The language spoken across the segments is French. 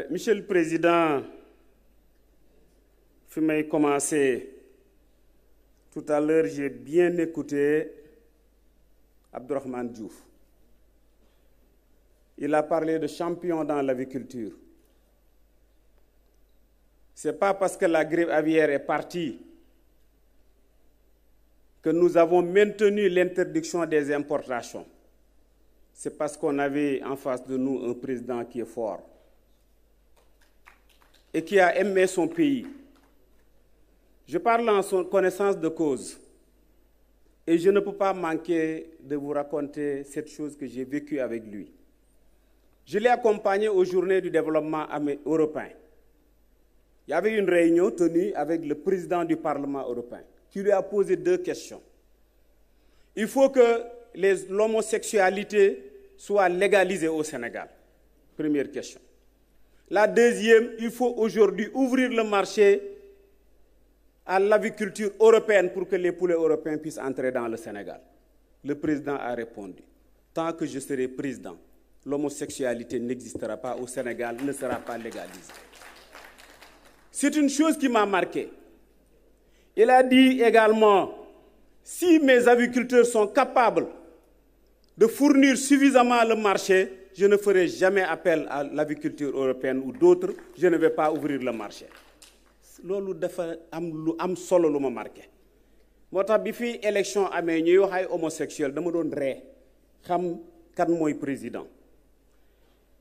Monsieur le Président, je vais commencer. Tout à l'heure, j'ai bien écouté Abdourahmane Diouf. Il a parlé de champion dans l'aviculture. Ce n'est pas parce que la grippe aviaire est partie que nous avons maintenu l'interdiction des importations. C'est parce qu'on avait en face de nous un président qui est fort et qui a aimé son pays. Je parle en son connaissance de cause et je ne peux pas manquer de vous raconter cette chose que j'ai vécue avec lui. Je l'ai accompagné aux Journées du développement européen. Il y avait une réunion tenue avec le président du Parlement européen qui lui a posé deux questions. Il faut que l'homosexualité soit légalisée au Sénégal. Première question. La deuxième, il faut aujourd'hui ouvrir le marché à l'aviculture européenne pour que les poulets européens puissent entrer dans le Sénégal. Le président a répondu, tant que je serai président, l'homosexualité n'existera pas au Sénégal, ne sera pas légalisée. C'est une chose qui m'a marqué. Il a dit également, si mes aviculteurs sont capables de fournir suffisamment le marché, je ne ferai jamais appel à l'aviculture européenne ou d'autres, je ne vais pas ouvrir le marché. Lolu dafa am lu am solo lu ma marqué motax bi fi élection amé ñuy wax ay homosexuel dama doon ré xam kan moy président.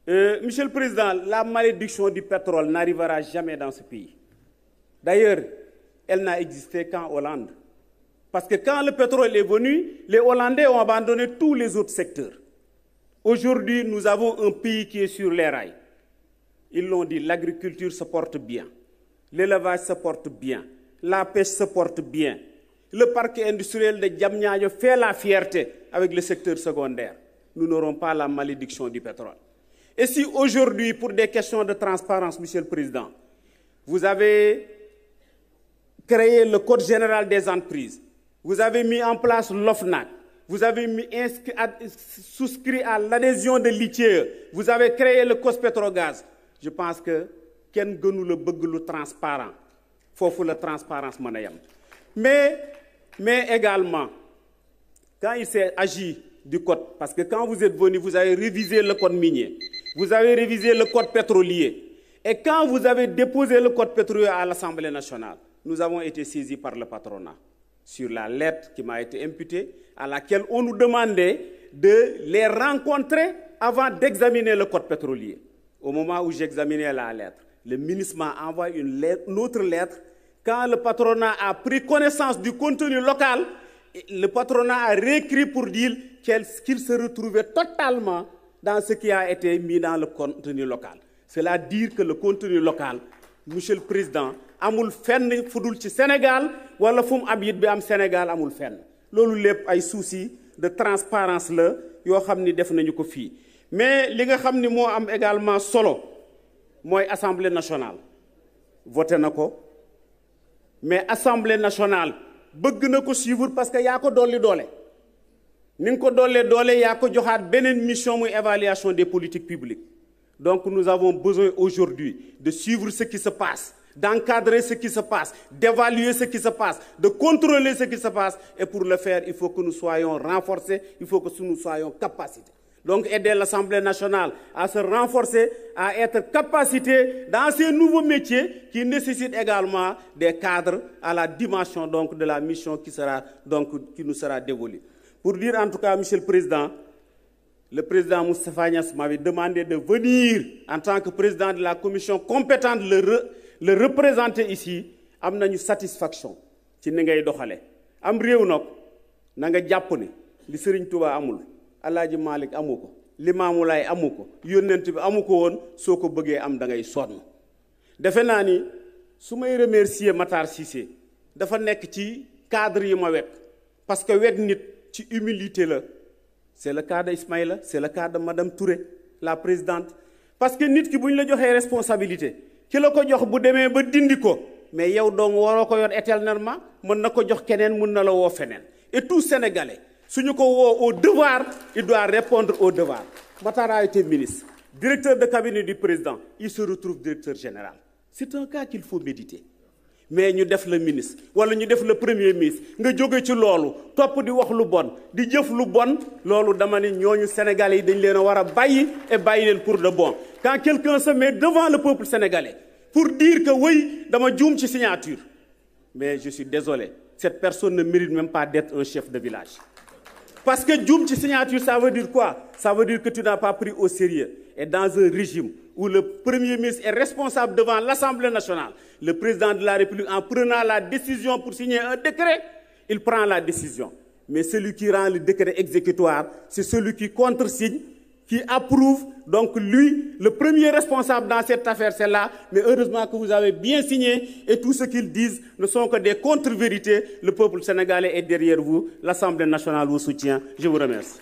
Monsieur le Président, la malédiction du pétrole n'arrivera jamais dans ce pays. D'ailleurs, elle n'a existé qu'en Hollande. Parce que quand le pétrole est venu, les Hollandais ont abandonné tous les autres secteurs. Aujourd'hui, nous avons un pays qui est sur les rails. Ils l'ont dit, l'agriculture se porte bien. L'élevage se porte bien, la pêche se porte bien. Le parc industriel de Diamniadio fait la fierté avec le secteur secondaire. Nous n'aurons pas la malédiction du pétrole. Et si aujourd'hui, pour des questions de transparence, Monsieur le Président, vous avez créé le Code général des entreprises, vous avez mis en place l'OFNAC, vous avez souscrit à l'adhésion de l'ITIE, vous avez créé le COS-Pétrogaz, je pense que ken gënu le bëgg lu transparent fofu la transparence mën a yem mais également quand il s'est agi du code parce que quand vous êtes venu vous avez révisé le code minier vous avez révisé le code pétrolier et quand vous avez déposé le code pétrolier à l'Assemblée nationale nous avons été saisis par le patronat sur la lettre qui m'a été imputée à laquelle on nous demandait de les rencontrer avant d'examiner le code pétrolier. Au moment où j'examinais la lettre, le ministre m'a envoyé une autre lettre. Quand le patronat a pris connaissance du contenu local, le patronat a réécrit pour dire qu'il se retrouvait totalement dans ce qui a été mis dans le contenu local. Cela dire que le contenu local, Monsieur le Président, amul fenn fudul ci Sénégal wala fum abit bi am Sénégal amul fenn. Lolu lepp ay souci de transparence la yo xamni def nañu ko fi. Mais li nga xamni mo am également solo moy Assemblée nationale voté nako mais Assemblée nationale bëgg nako suivre parce que ya ko dolli doole ni nga ko dolé doole ya ko joxat benen mission muy évaluation des politiques publiques. Donc nous avons besoin aujourd'hui de suivre ce qui se passe, d'encadrer ce qui se passe, d'évaluer ce qui se passe, de contrôler ce qui se passe et pour le faire, il faut que nous soyons renforcés, il faut que nous soyons capacités. Donc aider l'Assemblée nationale à se renforcer, à être capacité dans ces nouveaux métiers qui nécessitent également des cadres à la dimension donc, de la mission qui nous sera dévolue. Pour dire en tout cas, Monsieur le Président Moustapha Niasse m'avait demandé de venir en tant que président de la commission compétente le représenter ici. Am nañu satisfaction ci ni ngay doxale am réew nak na nga japp ni li Serigne Touba amul Alaaji Malik amuko Limaamu Laay amuko yonent bi amuko won soko beugé am da ngay sonn defe naa ni su may remercier Matar Cissé dafa nek ci cadre yi ma wek parce que wek nit ci humilité la. C'est le cas d'Ismaïla, c'est le cas de Madame Touré, la présidente. Parce que nit ki buñ la joxé responsabilité, ki la ko jox bu démé ba dindi ko, mais yow dong waro ko yor éternellement, mën na ko jox keneen, mën na la wo fenen. Et tout Sénégalais, suñu ko wo au devoir, il doit répondre au devoir. Matar a été ministre. directeur de cabinet du président, il se retrouve directeur général. C'est un cas qu'il faut méditer. Mais ñu def le ministre wala ñu def le premier ministre nga jóge ci loolu topp di wax lu bon di jëf lu bon loolu dama ne ñooñu Sénégalais yi dañ leen a war a bàyyi et bàyyi leen pour de bon. Quand quelqu'un se met devant le peuple sénégalais pour dire que oui dama juum ci signature, mais je suis désolé, cette personne ne mérite même pas d'être un chef de village. Parce que juum ci signature, ça veut dire quoi? Ça veut dire que tu n'as pas pris au sérieux. Et dans un régime où le Premier ministre est responsable devant l'Assemblée nationale, le président de la République, en prenant la décision pour signer un décret, il prend la décision. Mais celui qui rend le décret exécutoire, c'est celui qui contresigne, qui approuve. Donc lui, le premier responsable dans cette affaire, c'est là. Mais heureusement que vous avez bien signé et tout ce qu'ils disent ne sont que des contre-vérités. Le peuple sénégalais est derrière vous. L'Assemblée nationale vous soutient. Je vous remercie.